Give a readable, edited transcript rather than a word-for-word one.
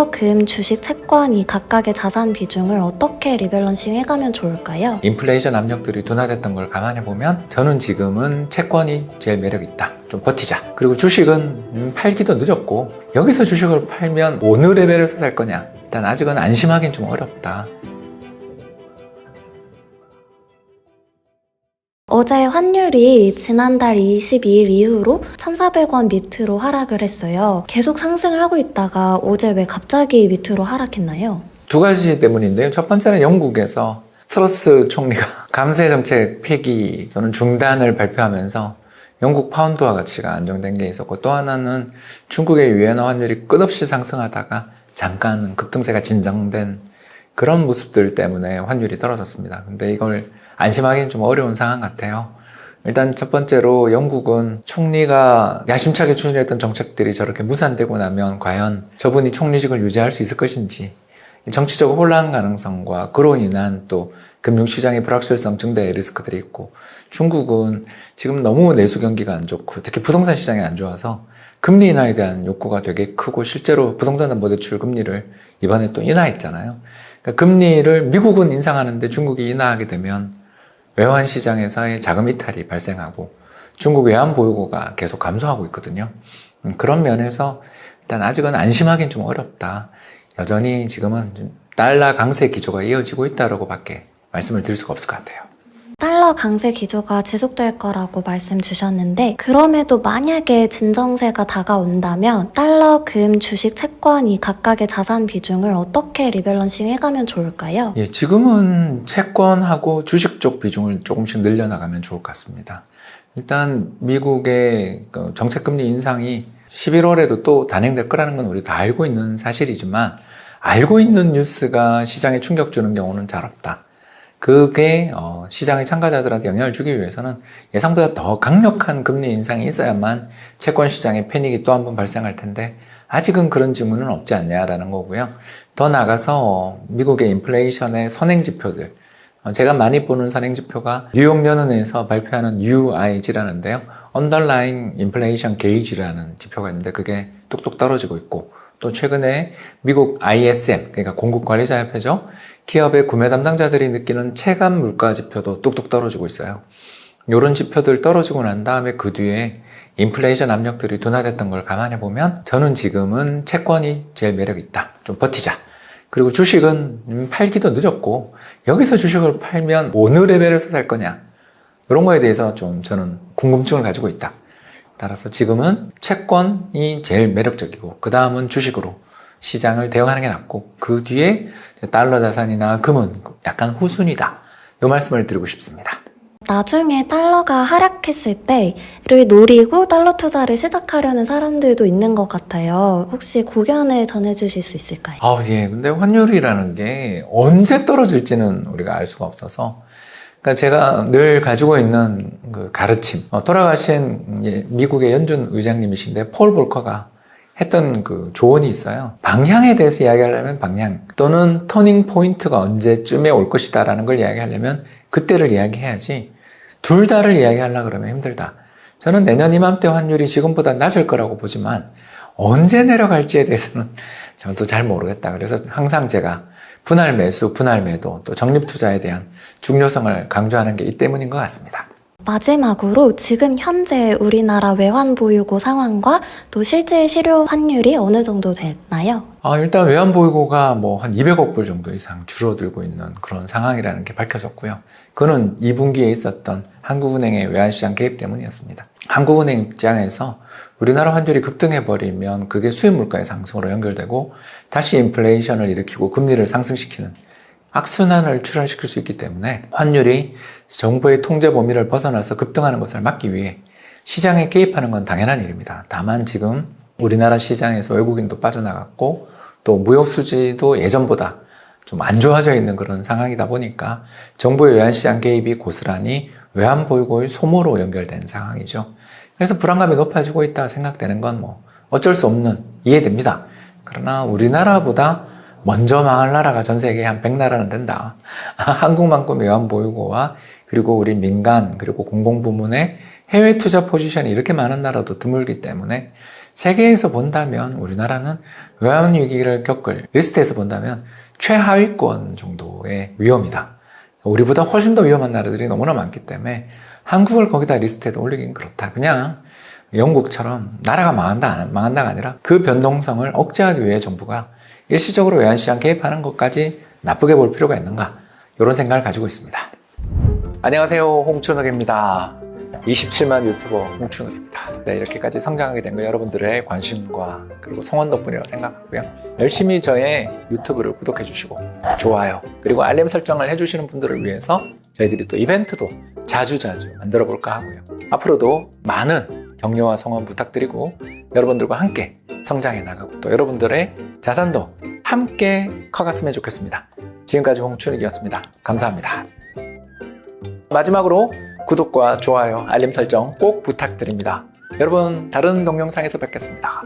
달러, 금, 주식, 채권이 각각의 자산 비중을 어떻게 리밸런싱 해가면 좋을까요? 인플레이션 압력들이 둔화됐던 걸 감안해 보면 저는 지금은 채권이 제일 매력 있다. 좀 버티자. 그리고 주식은 팔기도 늦었고 여기서 주식을 팔면 어느 레벨에서 살 거냐. 일단 아직은 안심하기는 좀 어렵다. 어제 환율이 지난달 22일 이후로 1,400원 밑으로 하락을 했어요. 계속 상승을 하고 있다가 어제 왜 갑자기 밑으로 하락했나요? 두 가지 때문인데요. 첫 번째는 영국에서 트러스 총리가 감세 정책 폐기 또는 중단을 발표하면서 영국 파운드화 가치가 안정된 게 있었고, 또 하나는 중국의 위안화 환율이 끝없이 상승하다가 잠깐 급등세가 진정된 그런 모습들 때문에 환율이 떨어졌습니다. 근데 이걸 안심하기는 좀 어려운 상황 같아요. 일단 첫 번째로 영국은 총리가 야심차게 추진했던 정책들이 저렇게 무산되고 나면 과연 저분이 총리직을 유지할 수 있을 것인지, 정치적 혼란 가능성과 그로 인한 또 금융시장의 불확실성 증대의 리스크들이 있고, 중국은 지금 너무 내수 경기가 안 좋고 특히 부동산 시장이 안 좋아서 금리 인하에 대한 욕구가 되게 크고, 실제로 부동산 담보대출 금리를 이번에 또 인하했잖아요. 그러니까 금리를 미국은 인상하는데 중국이 인하하게 되면 외환 시장에서의 자금 이탈이 발생하고 중국 외환 보유고가 계속 감소하고 있거든요. 그런 면에서 일단 아직은 안심하기는 좀 어렵다. 여전히 지금은 달러 강세 기조가 이어지고 있다라고 밖에 말씀을 드릴 수가 없을 것 같아요. 달러 강세 기조가 지속될 거라고 말씀 주셨는데, 그럼에도 만약에 진정세가 다가온다면 달러, 금, 주식, 채권이 각각의 자산 비중을 어떻게 리밸런싱 해가면 좋을까요? 예, 지금은 채권하고 주식 쪽 비중을 조금씩 늘려나가면 좋을 것 같습니다. 일단 미국의 정책금리 인상이 11월에도 또 단행될 거라는 건 우리 다 알고 있는 사실이지만, 알고 있는 뉴스가 시장에 충격 주는 경우는 잘 없다. 그게 시장의 참가자들한테 영향을 주기 위해서는 예상보다 더 강력한 금리 인상이 있어야만 채권 시장의 패닉이 또 한 번 발생할 텐데, 아직은 그런 징후는 없지 않냐라는 거고요. 더 나아가서 미국의 인플레이션의 선행지표들, 제가 많이 보는 선행지표가 뉴욕연은에서 발표하는 UIG라는데요. Underlying Inflation Gauge라는 지표가 있는데 그게 뚝뚝 떨어지고 있고, 또 최근에 미국 ISM, 그러니까 공급관리자협회죠. 기업의 구매 담당자들이 느끼는 체감 물가 지표도 뚝뚝 떨어지고 있어요. 이런 지표들 떨어지고 난 다음에 그 뒤에 인플레이션 압력들이 둔화됐던 걸 감안해 보면 저는 지금은 채권이 제일 매력 있다. 좀 버티자. 그리고 주식은 팔기도 늦었고 여기서 주식을 팔면 어느 레벨에서 살 거냐. 이런 거에 대해서 좀 저는 궁금증을 가지고 있다. 따라서 지금은 채권이 제일 매력적이고 그 다음은 주식으로 시장을 대응하는 게 낫고, 그 뒤에 달러 자산이나 금은 약간 후순위다. 이 말씀을 드리고 싶습니다. 나중에 달러가 하락했을 때를 노리고 달러 투자를 시작하려는 사람들도 있는 것 같아요. 혹시 고견을 전해주실 수 있을까요? 예. 근데 환율이라는 게 언제 떨어질지는 우리가 알 수가 없어서, 그러니까 제가 늘 가지고 있는 그 가르침, 돌아가신 미국의 연준 의장님이신데 폴 볼커가 했던 그 조언이 있어요. 방향에 대해서 이야기하려면 방향, 또는 터닝 포인트가 언제쯤에 올 것이다 라는 걸 이야기하려면 그때를 이야기해야지, 둘 다를 이야기하려고 그러면 힘들다. 저는 내년 이맘때 환율이 지금보다 낮을 거라고 보지만 언제 내려갈지에 대해서는 저도 잘 모르겠다. 그래서 항상 제가 분할 매수, 분할 매도, 또 적립 투자에 대한 중요성을 강조하는 게 이 때문인 것 같습니다. 마지막으로 지금 현재 우리나라 외환 보유고 상황과 또 실질 실효 환율이 어느 정도 됐나요? 일단 외환 보유고가 한 200억 불 정도 이상 줄어들고 있는 그런 상황이라는 게 밝혀졌고요. 그는 2분기에 있었던 한국은행의 외환시장 개입 때문이었습니다. 한국은행 입장에서 우리나라 환율이 급등해버리면 그게 수입 물가의 상승으로 연결되고 다시 인플레이션을 일으키고 금리를 상승시키는 악순환을 출현시킬 수 있기 때문에 환율이 정부의 통제 범위를 벗어나서 급등하는 것을 막기 위해 시장에 개입하는 건 당연한 일입니다. 다만 지금 우리나라 시장에서 외국인도 빠져나갔고 또 무역 수지도 예전보다 좀 안 좋아져 있는 그런 상황이다 보니까 정부의 외환시장 개입이 고스란히 외환 보유고의 소모로 연결된 상황이죠. 그래서 불안감이 높아지고 있다 생각되는 건 어쩔 수 없는, 이해됩니다. 그러나 우리나라보다 먼저 망할 나라가 전 세계에 한 100나라는 된다. 한국만큼 외환 보유고와 그리고 우리 민간 그리고 공공부문의 해외 투자 포지션이 이렇게 많은 나라도 드물기 때문에 세계에서 본다면 우리나라는 외환위기를 겪을 리스트에서 본다면 최하위권 정도의 위험이다. 우리보다 훨씬 더 위험한 나라들이 너무나 많기 때문에 한국을 거기다 리스트에 올리긴 그렇다. 그냥 영국처럼 나라가 망한다가 아니라 그 변동성을 억제하기 위해 정부가 일시적으로 외환시장 개입하는 것까지 나쁘게 볼 필요가 있는가, 이런 생각을 가지고 있습니다. 안녕하세요, 홍춘욱입니다. 27만 유튜버 홍춘욱입니다. 네, 이렇게까지 성장하게 된 거 여러분들의 관심과 그리고 성원 덕분이라고 생각하고요. 열심히 저의 유튜브를 구독해 주시고 좋아요 그리고 알림 설정을 해주시는 분들을 위해서 저희들이 또 이벤트도 자주자주 만들어 볼까 하고요. 앞으로도 많은 격려와 성원 부탁드리고 여러분들과 함께 성장해 나가고 또 여러분들의 자산도 함께 커갔으면 좋겠습니다. 지금까지 홍춘욱이었습니다. 감사합니다. 마지막으로 구독과 좋아요, 알림 설정 꼭 부탁드립니다. 여러분, 다른 동영상에서 뵙겠습니다.